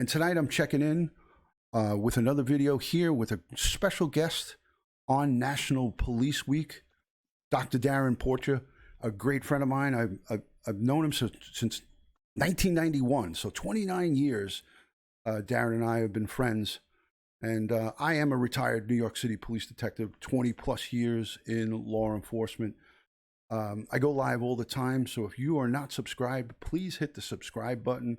And tonight I'm checking in with another video here with a special guest on National Police Week, Dr. Darren Porcher, a great friend of mine. I've known him since 1991, so 29 years. Darren and I have been friends, and I am a retired New York City police detective, 20 plus years in law enforcement. I go live all the time, so if you are not subscribed, please hit the subscribe button,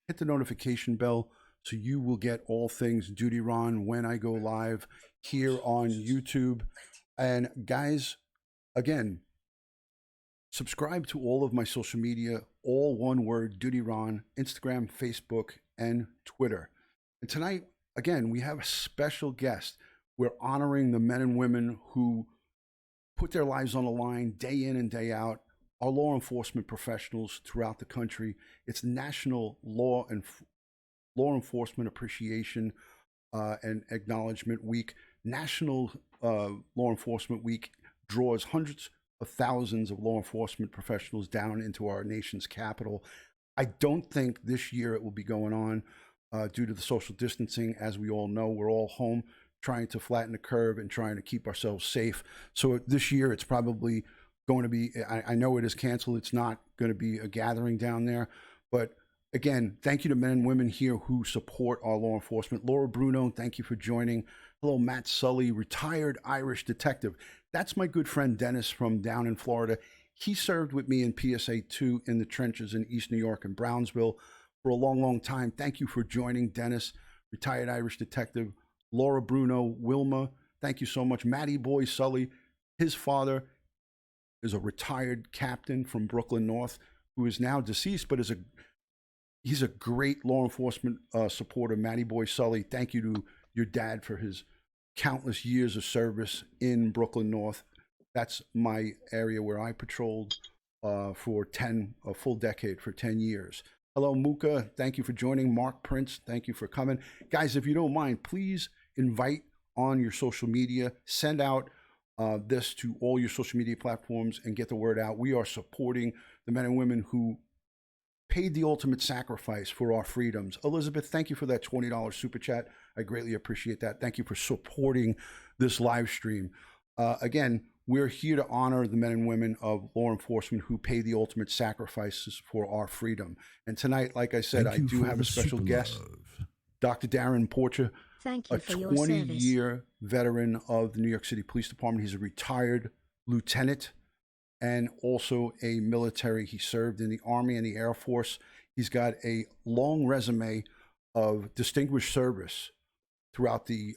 hit the notification bell, so you will get all things DutyRon when I go live here on YouTube. And guys, again, subscribe to all of my social media, all one word, DutyRon, Instagram, Facebook, and Twitter. And tonight, again, we have a special guest. We're honoring the men and women who put their lives on the line day in and day out, our law enforcement professionals throughout the country. It's National Law Enforcement Appreciation and Acknowledgement Week. National Law Enforcement Week draws hundreds of thousands of law enforcement professionals down into our nation's capital. I don't think this year it will be going on due to the social distancing. As we all know, we're all home trying to flatten the curve and trying to keep ourselves safe. So this year it's probably going to be, I know it is canceled. It's not going to be a gathering down there. But again, thank you to men and women here who support our law enforcement. Laura Bruno, thank you for joining. Hello, Matt Sully, retired Irish detective. That's my good friend Dennis from down in Florida. He served with me in PSA 2 in the trenches in East New York and Brownsville for a long, long time. Thank you for joining, Dennis, retired Irish detective. Laura Bruno, Wilma, thank you so much. Matty Boy Sully, his father is a retired captain from Brooklyn North who is now deceased, but he's a great law enforcement supporter. Matty Boy Sully, thank you to your dad for his countless years of service in Brooklyn North. That's my area where I patrolled for a full decade, for 10 years. Hello, Muka. Thank you for joining. Mark Prince, thank you for coming. Guys, if you don't mind, please invite on your social media. Send out this to all your social media platforms and get the word out. We are supporting the men and women who paid the ultimate sacrifice for our freedoms. Elizabeth, thank you for that $20 super chat. I greatly appreciate that. Thank you for supporting this live stream. Again, we're here to honor the men and women of law enforcement who pay the ultimate sacrifices for our freedom. And tonight, like I said, I do have a special guest, Dr. Darren Porcher, Thank you a for your service. 20-year veteran of the New York City Police Department. He's a retired lieutenant and also a military. He served in the Army and the Air Force. He's got a long resume of distinguished service throughout the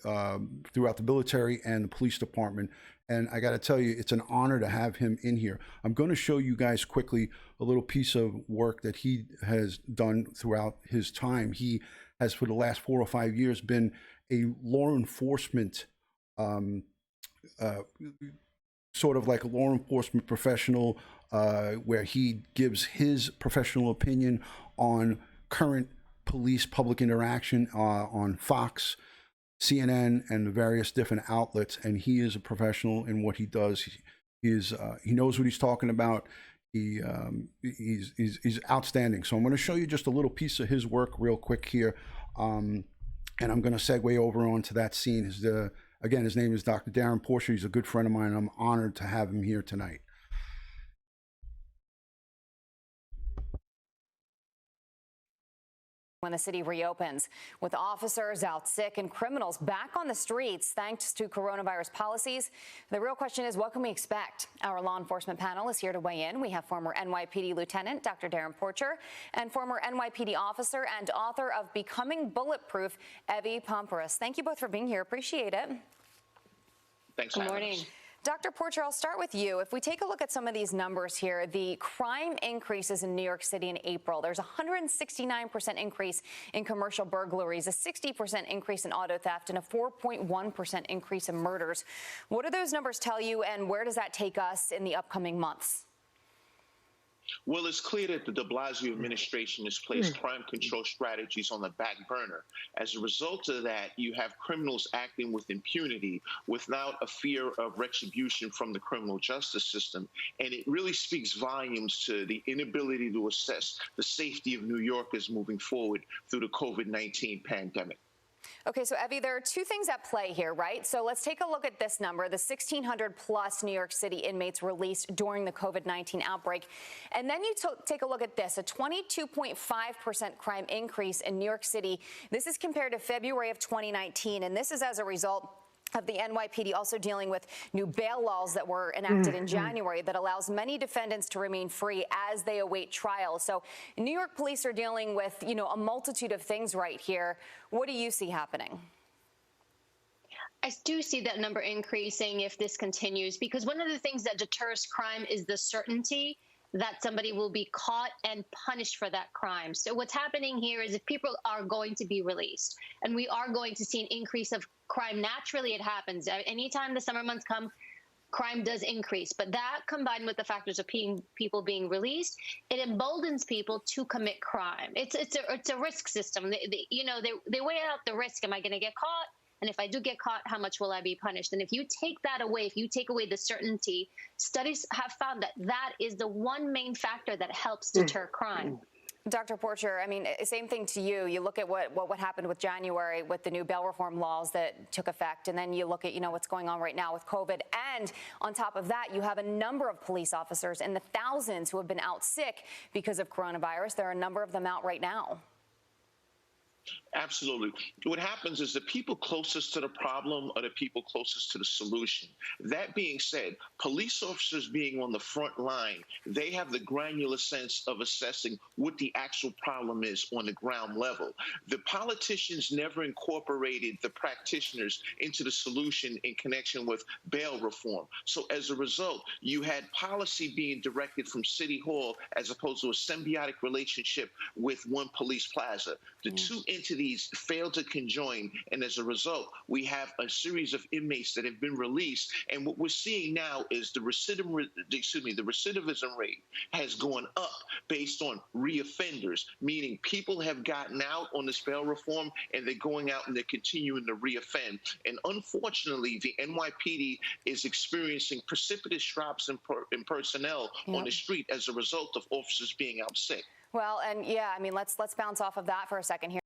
military and the police department. And I got to tell you, it's an honor to have him in here. I'm going to show you guys quickly a little piece of work that he has done throughout his time. He has, for the last 4 or 5 years, been a law enforcement, sort of like a law enforcement professional, where he gives his professional opinion on current police public interaction on Fox, CNN, and the various different outlets. And he is a professional in what he does. He knows what he's talking about. He's outstanding. So I'm going to show you just a little piece of his work real quick here, and I'm going to segue over onto that scene. Again, his name is Dr. Darren Porcher. He's a good friend of mine, and I'm honored to have him here tonight. When the city reopens, with officers out sick and criminals back on the streets thanks to coronavirus policies, the real question is, what can we expect? Our law enforcement panel is here to weigh in. We have former NYPD Lieutenant Dr. Darren Porcher and former NYPD officer and author of Becoming Bulletproof, Evie Pomperis. Thank you both for being here. Appreciate it. Thanks. Good morning. Dr. Porcher, I'll start with you. If we take a look at some of these numbers here, the crime increases in New York City in April. There's a 169% increase in commercial burglaries, a 60% increase in auto theft, and a 4.1% increase in murders. What do those numbers tell you, and where does that take us in the upcoming months? Well, it's clear that the de Blasio administration has placed crime control strategies on the back burner. As a result of that, you have criminals acting with impunity without a fear of retribution from the criminal justice system. And it really speaks volumes to the inability to assess the safety of New Yorkers moving forward through the COVID-19 pandemic. Okay, so Evie, there are two things at play here, right? So let's take a look at this number, the 1,600 plus New York City inmates released during the COVID-19 outbreak. And then you take a look at this, a 22.5% crime increase in New York City. This is compared to February of 2019, and this is as a result of the NYPD also dealing with new bail laws that were enacted in January that allows many defendants to remain free as they await trial. So New York police are dealing with, a multitude of things right here. What do you see happening? I do see that number increasing if this continues, because one of the things that deters crime is the certainty that somebody will be caught and punished for that crime. So what's happening here is if people are going to be released, and we are going to see an increase of crime, naturally it happens. Anytime the summer months come, crime does increase. But that combined with the factors of people being released, it emboldens people to commit crime. It's a risk system. They weigh out the risk. Am I going to get caught? And if I do get caught, how much will I be punished? And if you take that away, if you take away the certainty, studies have found that that is the one main factor that helps deter crime. Dr. Porcher, I mean, same thing to you. You look at what happened with January with the new bail reform laws that took effect, and then you look at, what's going on right now with COVID. And on top of that, you have a number of police officers in the thousands who have been out sick because of coronavirus. There are a number of them out right now. Absolutely. What happens is the people closest to the problem are the people closest to the solution. That being said, police officers being on the front line, they have the granular sense of assessing what the actual problem is on the ground level. The politicians never incorporated the practitioners into the solution in connection with bail reform. So as a result, you had policy being directed from City Hall as opposed to a symbiotic relationship with one police plaza. The two entities failed to conjoin, and as a result, we have a series of inmates that have been released. And what we're seeing now is the recidivism rate has gone up based on reoffenders, meaning people have gotten out on this bail reform and they're going out and they're continuing to reoffend. And unfortunately, the NYPD is experiencing precipitous drops in personnel on the street as a result of officers being out sick. Well, and yeah, I mean, let's bounce off of that for a second here.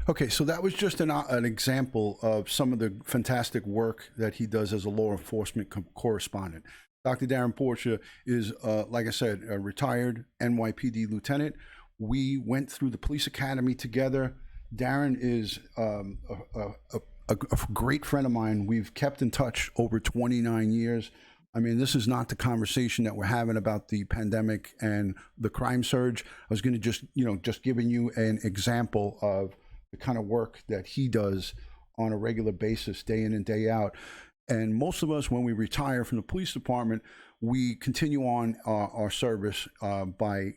Okay, so that was just an example of some of the fantastic work that he does as a law enforcement correspondent. Dr. Darren Porcher is, like I said, a retired NYPD lieutenant. We went through the police academy together. Darren is a great friend of mine. We've kept in touch over 29 years. I mean, this is not the conversation that we're having about the pandemic and the crime surge. I was going to just giving you an example of the kind of work that he does on a regular basis, day in and day out. And most of us, when we retire from the police department, we continue on our service by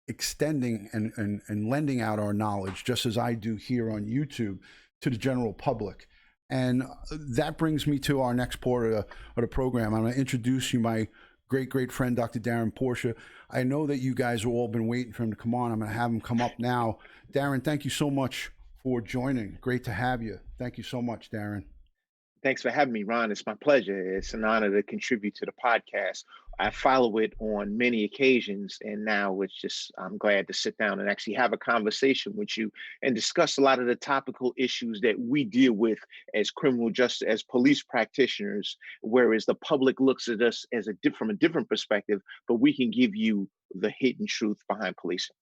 extending and lending out our knowledge, just as I do here on YouTube, to the general public. And that brings me to our next part of the program. I'm going to introduce you my great friend, Dr. Darren Porcher. I know that you guys have all been waiting for him to come on. I'm going to have him come up now. Darren, thank you so much for joining. Great to have you. Thank you so much, Darren. Thanks for having me, Ron. It's my pleasure. It's an honor to contribute to the podcast. I follow it on many occasions, and now I'm glad to sit down and actually have a conversation with you and discuss a lot of the topical issues that we deal with as criminal justice, as police practitioners, whereas the public looks at us from a different perspective, but we can give you the hidden truth behind policing.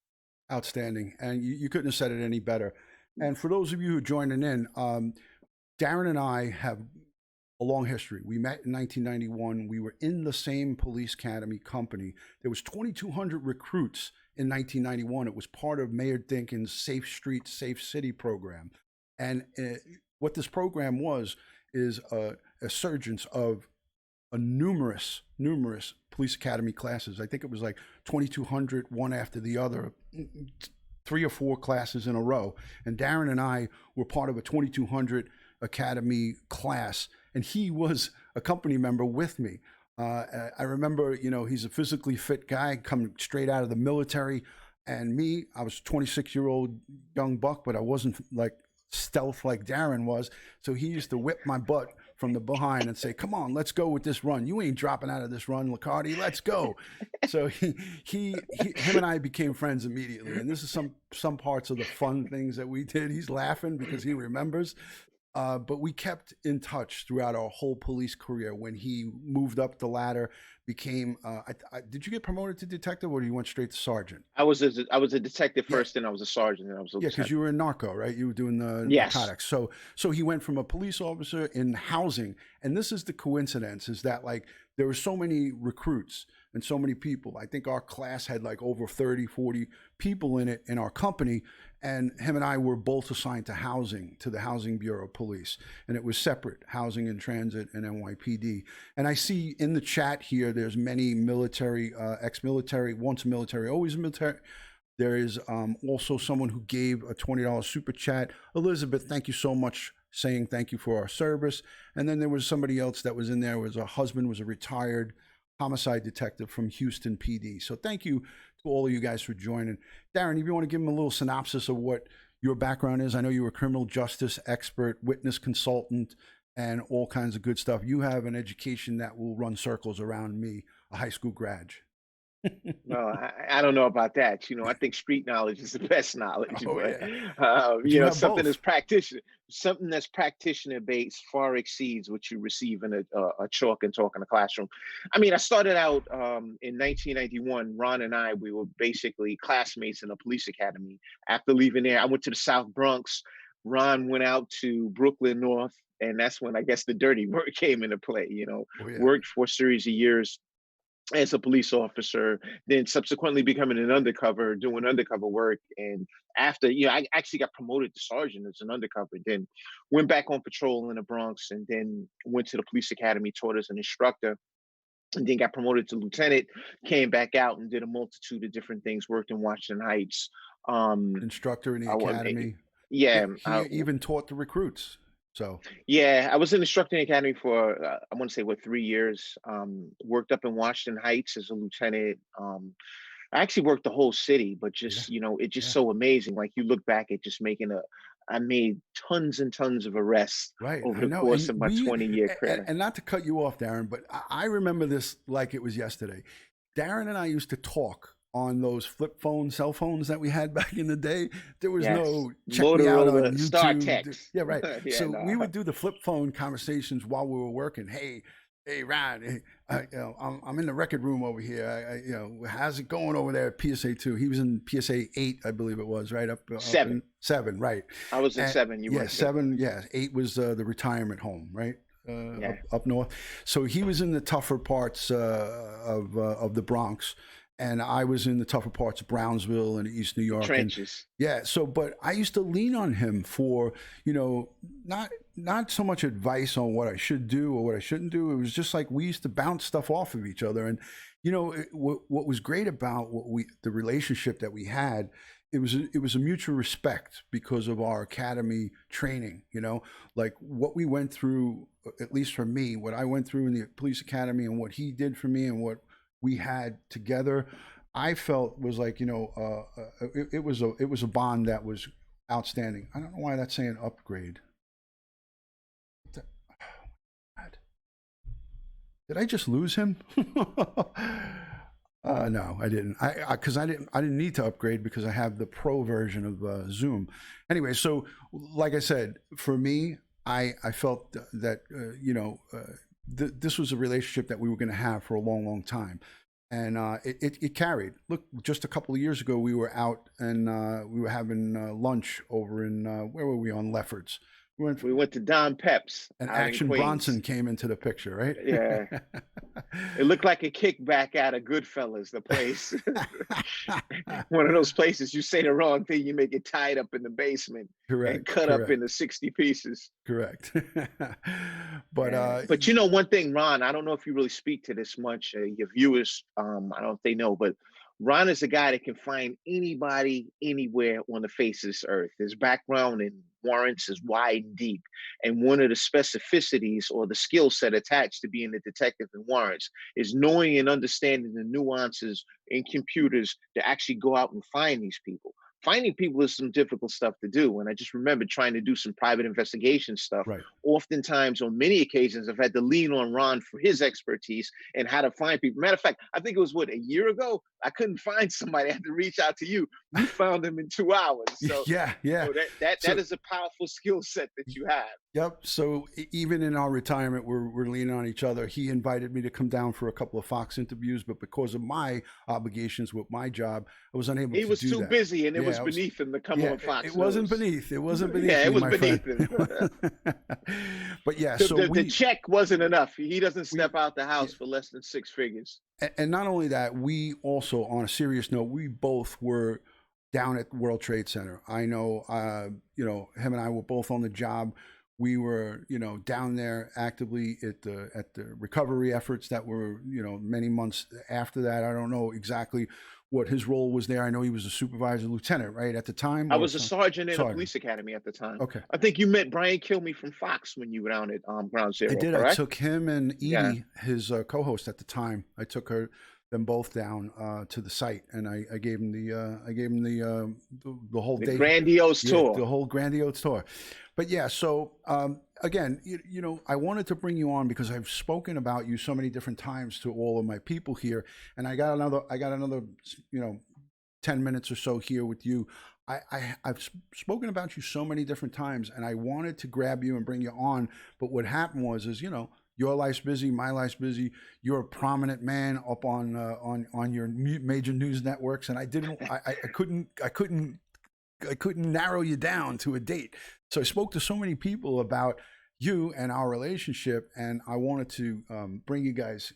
Outstanding. And you couldn't have said it any better. And for those of you who are joining in, Darren and I have a long history. We met in 1991. We were in the same police academy company. There was 2,200 recruits in 1991. It was part of Mayor Dinkins' Safe Street, Safe City program. And what this program is a surgence of numerous police academy classes. I think it was like 2,200, one after the other, 3 or 4 classes in a row. And Darren and I were part of a 2,200 academy class, and he was a company member with me. I remember, he's a physically fit guy coming straight out of the military. And me, I was a 26-year-old young buck, but I wasn't like stealth like Darren was. So he used to whip my butt from the behind and say, "Come on, let's go with this run. You ain't dropping out of this run, Licardi. Let's go." So him and I became friends immediately. And this is some parts of the fun things that we did. He's laughing because he remembers. But we kept in touch throughout our whole police career. When he moved up the ladder, became, did you get promoted to detective, or you went straight to sergeant? I was a detective Yeah, first, then I was a sergeant, and I was a yeah, because lieutenant. you were in narco, right? You were doing the Yes. narcotics. So he went from a police officer in housing, and this is the coincidence: is that like there were so many recruits and so many people. I think our class had like over 30, 40 people in it in our company. And him and I were both assigned to housing, to the Housing Bureau of Police. And it was separate, housing and transit and NYPD. And I see in the chat here, there's many military, ex-military, once military, always military. There is also someone who gave a $20 super chat. Elizabeth, thank you so much, saying thank you for our service. And then there was somebody else that was in there, was a husband, was a retired homicide detective from Houston PD. So thank you to all of you guys for joining. Darren, if you want to give them a little synopsis of what your background is. I know you were a criminal justice expert, witness consultant, and all kinds of good stuff. You have an education that will run circles around me, a high school grad. No, I don't know about that. I think street knowledge is the best knowledge, Oh but yeah, but you have something both. that's practitioner based far exceeds what you receive in a chalk and talk in a classroom. I mean, I started out in 1991. Ron and I, we were basically classmates in a police academy. After leaving there, I went to the South Bronx. Ron went out to Brooklyn North, and that's when I guess the dirty work came into play. Oh yeah, Worked for a series of years as a police officer, then subsequently becoming an undercover, doing undercover work. And after, I actually got promoted to sergeant as an undercover, then went back on patrol in the Bronx, and then went to the police academy, taught as an instructor, and then got promoted to lieutenant, came back out and did a multitude of different things, worked in Washington Heights. instructor in the I, wa- academy. yeah, He even taught the recruits. So yeah, I was an instructor in the academy for I want to say 3 years. Worked up in Washington Heights as a lieutenant. I actually worked the whole city, but yeah, just it's just yeah. so amazing. Like you look back at just I made tons and tons of arrests Right, over I the know, course and of my 20-year career. and not to cut you off, Darren, but I remember this like it was yesterday. Darren and I used to talk on those flip phone cell phones that we had back in the day. There was Yes, no check me out on Motorola YouTube. StarTex. Yeah, right. Yeah, So we no. would do the flip phone conversations while we were working. Hey, Ryan, hey, I'm in the record room over here. How's it going over there at PSA 2? He was in PSA 8, I believe it was, right? Up in Seven. 7, right? I was in And seven. You were yeah, in six. 7, yeah, 8 was the retirement home, right? Yeah, Up north. So he was in the tougher parts of the Bronx, and I was in the tougher parts of Brownsville and East New the York. And trenches. yeah, so but I used to lean on him for, not so much advice on what I should do or what I shouldn't do. It was just like we used to bounce stuff off of each other. And what was great about the relationship that we had, it was a mutual respect because of our academy training. Like what we went through, at least for me, what I went through in the police academy and what he did for me and what we had together, I felt was like, it was a bond that was outstanding. I don't know why that's saying upgrade. Did I just lose him? No, I didn't. Because I didn't need to upgrade because I have the pro version of Zoom. Anyway, so like I said, for me, I felt that this was a relationship that we were going to have for a long, long time, and it carried. Look, just a couple of years ago, we were out and we were having lunch over in where were we, on Lefferts? We went to Don Pep's And out in Action Queens. Bronson came into the picture, right? Yeah, it looked like a kickback out of Goodfellas, the place. One of those places you say the wrong thing, you make it tied up in the basement and Correct, cut up correct, into 60 pieces. correct. But Yeah. But one thing, Ron, I don't know if you really speak to this much. Your viewers, I don't know if they know, but Ron is a guy that can find anybody anywhere on the face of this earth. His background in warrants is wide and deep. And one of the specificities or the skill set attached to being a detective in warrants is knowing and understanding the nuances in computers to actually go out and find these people. Finding people is some difficult stuff to do. And I just remember trying to do some private investigation stuff. Right. Oftentimes, on many occasions, I've had to lean on Ron for his expertise and how to find people. Matter of fact, I think it was a year ago, I couldn't find somebody. I had to reach out to you. You found them in 2 hours. So yeah. so that is a powerful skill set that you have. Yep. So even in our retirement, we're leaning on each other. He invited me to come down for a couple of Fox interviews, but because of my obligations with my job, I was unable to do that. He was too busy, and it was beneath him to come on Fox. It wasn't beneath. It wasn't beneath. Yeah, it me, was beneath him. But yeah, the check wasn't enough. He doesn't step out the house for less than 6 figures. And not only that, we also, on a serious note, we both were down at World Trade Center. I know, him and I were both on the job. We were, down there actively at the recovery efforts that were, many months after that. I don't know exactly what his role was there. I know he was a supervisor lieutenant, right, at the time? I was a sergeant in a police academy at the time. Okay. I think you met Brian Kilme from Fox when you were down at Ground Zero. I did. Correct? I took him and Edie, his co-host at the time. I took them both down to the site, and I gave him the whole day, grandiose tour, the whole grandiose tour. But yeah, so again, I wanted to bring you on because I've spoken about you so many different times to all of my people here, and I got another 10 minutes or so here with you. I've spoken about you so many different times, and I wanted to grab you and bring you on. But what happened was, your life's busy, my life's busy. You're a prominent man up on your major news networks, and I couldn't narrow you down to a date. So I spoke to so many people about you and our relationship, and I wanted to bring you guys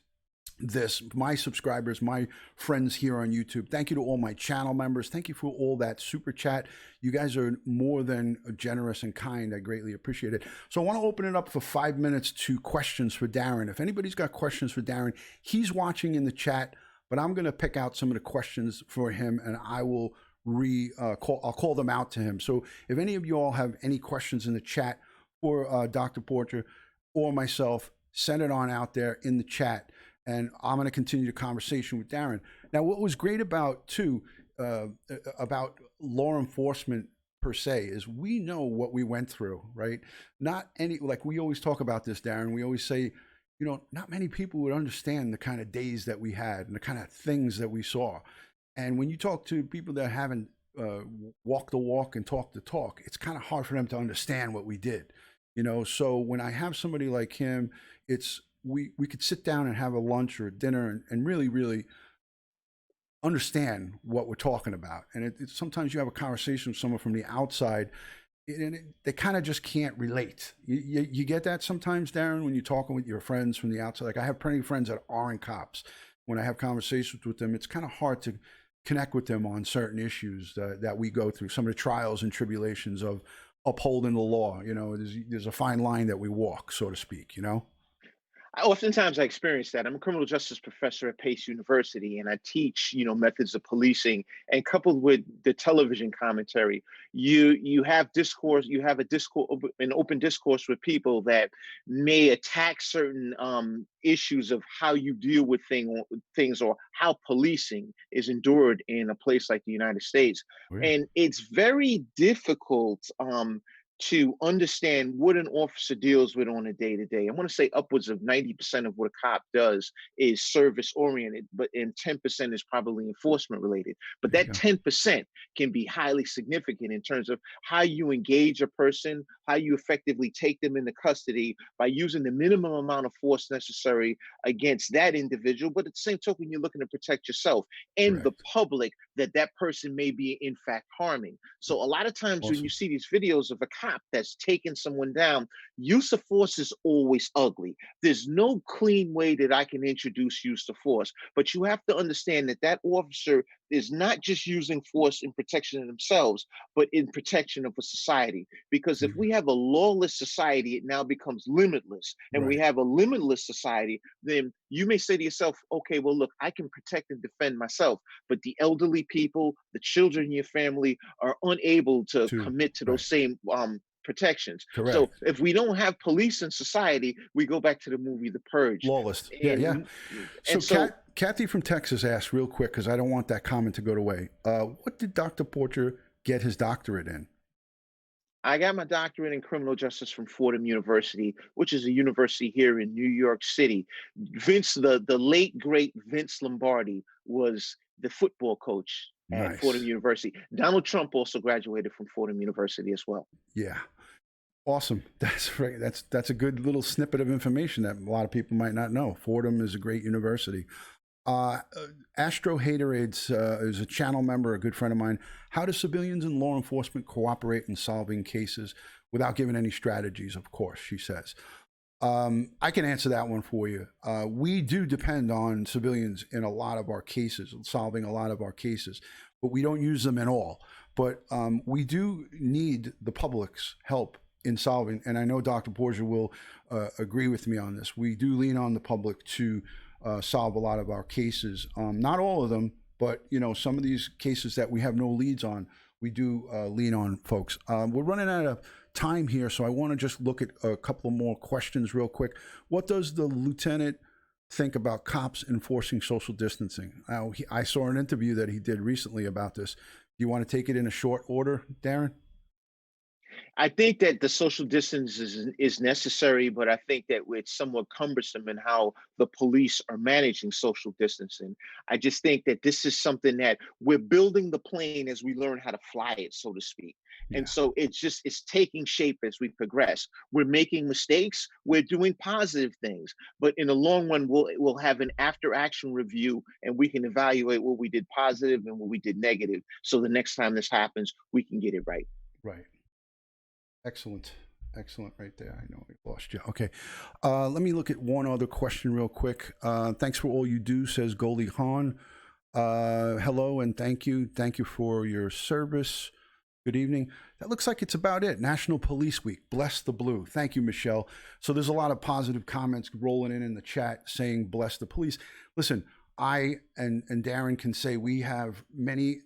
my subscribers, my friends here on YouTube. Thank you to all my channel members. Thank you for all that super chat. You guys are more than generous and kind. I greatly appreciate it. So I want to open it up for 5 minutes to questions for Darren. If anybody's got questions for Darren, he's watching in the chat, but I'm going to pick out some of the questions for him, and I will I'll call them out to him. So if any of you all have any questions in the chat for Dr. Porcher or myself, send it on out there in the chat, and I'm going to continue the conversation with Darren. Now, what was great about law enforcement per se is we know what we went through, right? Like we always talk about this, Darren. We always say, not many people would understand the kind of days that we had and the kind of things that we saw. And when you talk to people that haven't walked the walk and talked the talk, it's kind of hard for them to understand what we did, So when I have somebody like him, it's we could sit down and have a lunch or a dinner and really, really understand what we're talking about. And sometimes you have a conversation with someone from the outside, and they kind of just can't relate. You get that sometimes, Darren, when you're talking with your friends from the outside. Like I have plenty of friends that aren't cops. When I have conversations with them, it's kind of hard to connect with them on certain issues that we go through, some of the trials and tribulations of upholding the law. There's a fine line that we walk, so to speak, Oftentimes I experience that. I'm a criminal justice professor at Pace University, and I teach, methods of policing. And coupled with the television commentary, you have discourse. You have an open discourse with people that may attack certain issues of how you deal with things or how policing is endured in a place like the United States. Weird. And it's very difficult to understand what an officer deals with on a day-to-day. I want to say upwards of 90% of what a cop does is service-oriented, and 10% is probably enforcement-related. But that 10% can be highly significant in terms of how you engage a person, how you effectively take them into custody by using the minimum amount of force necessary against that individual. But at the same token, you're looking to protect yourself and the public that person may be in fact harming. So a lot of times when you see these videos of a cop that's taking someone down, use of force is always ugly. There's no clean way that I can introduce use of force, but you have to understand that officer is not just using force in protection of themselves, but in protection of a society. Because if we have a lawless society, it now becomes limitless. And we have a limitless society, then you may say to yourself, okay, well, look, I can protect and defend myself, but the elderly people, the children in your family are unable to commit to those same protections. So Correct. if we don't have police in society, we go back to the movie The Purge. Lawless. Yeah, yeah. And So, Kathy from Texas asked real quick, because I don't want that comment to go to waste. What did Dr. Porcher get his doctorate in? I got my doctorate in criminal justice from Fordham University, which is a university here in New York City. The late great Vince Lombardi was the football coach at Fordham Nice. University. Donald Trump also graduated from Fordham University as well. Yeah. Awesome. That's right. That's a good little snippet of information that a lot of people might not know. Fordham is a great university. Astro Haterades is a channel member, a good friend of mine. How do civilians and law enforcement cooperate in solving cases without giving any strategies? Of course, she says. I can answer that one for you. We do depend on civilians in a lot of our cases, solving a lot of our cases, but we don't use them at all. But we do need the public's help in solving, and I know Dr. Porter will agree with me on this. We do lean on the public to solve a lot of our cases. Not all of them, but some of these cases that we have no leads on, we do lean on folks. We're running out of time here, so I want to just look at a couple more questions real quick. What does the lieutenant think about cops enforcing social distancing? Now, I saw an interview that he did recently about this. Do you want to take it in a short order, Darren? I think that the social distance is necessary, but I think that it's somewhat cumbersome in how the police are managing social distancing. I just think that this is something that we're building the plane as we learn how to fly it, so to speak. Yeah. And so it's taking shape as we progress. We're making mistakes. We're doing positive things, but in the long run, we'll have an after action review, and we can evaluate what we did positive and what we did negative. So the next time this happens, we can get it right. Right. Excellent. Excellent right there. I know we lost you. Okay. Let me look at one other question real quick. Thanks for all you do, says Goldie Hahn. Hello and thank you. Thank you for your service. Good evening. That looks like it's about it. National Police Week. Bless the blue. Thank you, Michelle. So there's a lot of positive comments rolling in the chat saying bless the police. Listen, I and Darren can say we have many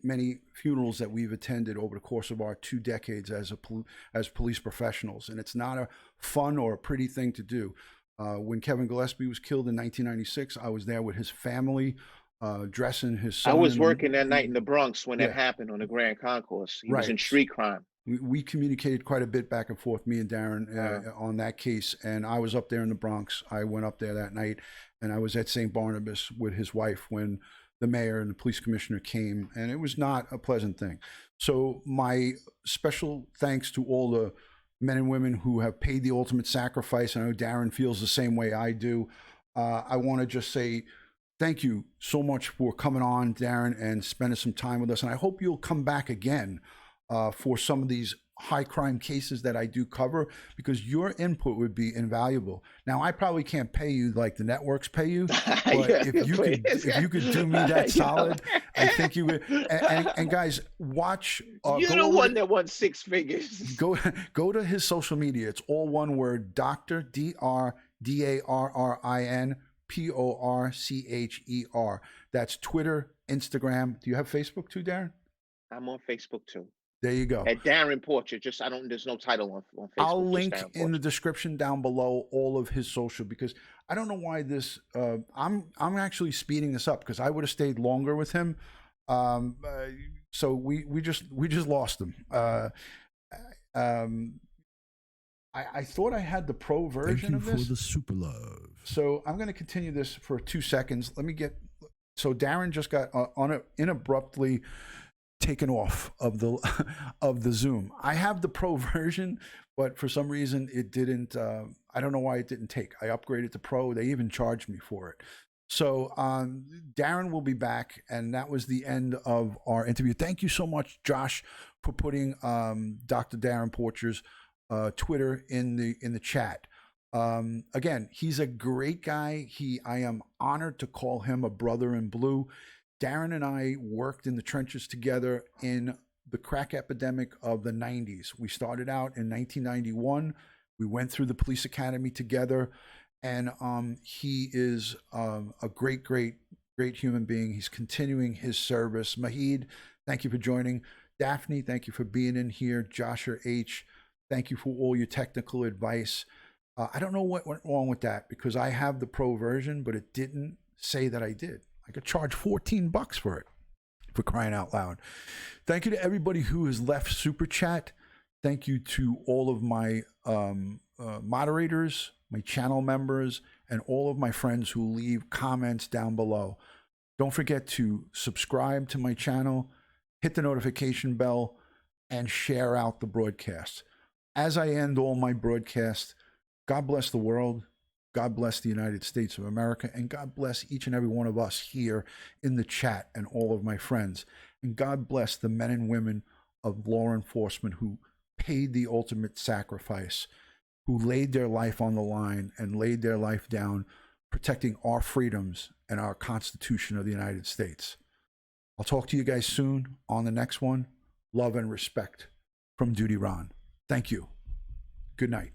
funerals that we've attended over the course of our 2 decades as police professionals, and it's not a fun or a pretty thing to do. When Kevin Gillespie was killed in 1996, I was there with his family, dressing his son. I was working that night in the Bronx when that happened on the Grand Concourse. He was in street crime. We communicated quite a bit back and forth, me and Darren, on that case. And I was up there in the Bronx. I went up there that night, and I was at St. Barnabas with his wife when the mayor and the police commissioner came, and it was not a pleasant thing. So my special thanks to all the men and women who have paid the ultimate sacrifice. I know Darren feels the same way I do. I want to just say thank you so much for coming on, Darren, and spending some time with us. And I hope you'll come back again for some of these high crime cases that I do cover, because your input would be invaluable. Now, I probably can't pay you like the networks pay you, but if you could do me that solid, I think you would. And guys, watch. You're the one that won 6 figures. Go to his social media. It's all one word: Dr. DRDARRIN PORCHER. That's Twitter, Instagram. Do you have Facebook too, Darren? I'm on Facebook too. There you go. At Darren Porcher. There's no title on Facebook. I'll link in the description down below all of his social, because I don't know why this. I'm actually speeding this up because I would have stayed longer with him. So we just lost him. I thought I had the pro version of this. Thank you for the super love. So I'm going to continue this for 2 seconds. Let me get. So Darren just got inabruptly taken off of the Zoom. I have the pro version, but for some reason it didn't. I don't know why it didn't take. I upgraded to pro. They even charged me for it. So Darren will be back, and that was the end of our interview. Thank you so much, Josh, for putting Dr. Darren Porcher's Twitter in the chat. Again, he's a great guy. I am honored to call him a brother in blue. Darren and I worked in the trenches together in the crack epidemic of the 90s. We started out in 1991. We went through the police academy together, and he is a great human being. He's continuing his service. Mahid, thank you for joining. Daphne, thank you for being in here. Joshua H., Thank you for all your technical advice. I don't know what went wrong with that because I have the pro version, but it didn't say that I did. I could charge $14 for it, for crying out loud. Thank you to everybody who has left Super Chat. Thank you to all of my moderators, my channel members, and all of my friends who leave comments down below. Don't forget to subscribe to my channel, hit the notification bell, and share out the broadcast. As I end all my broadcasts, God bless the world, God bless the United States of America, and God bless each and every one of us here in the chat and all of my friends. And God bless the men and women of law enforcement who paid the ultimate sacrifice, who laid their life on the line and laid their life down protecting our freedoms and our Constitution of the United States. I'll talk to you guys soon on the next one. Love and respect from DutyRon. Thank you. Good night.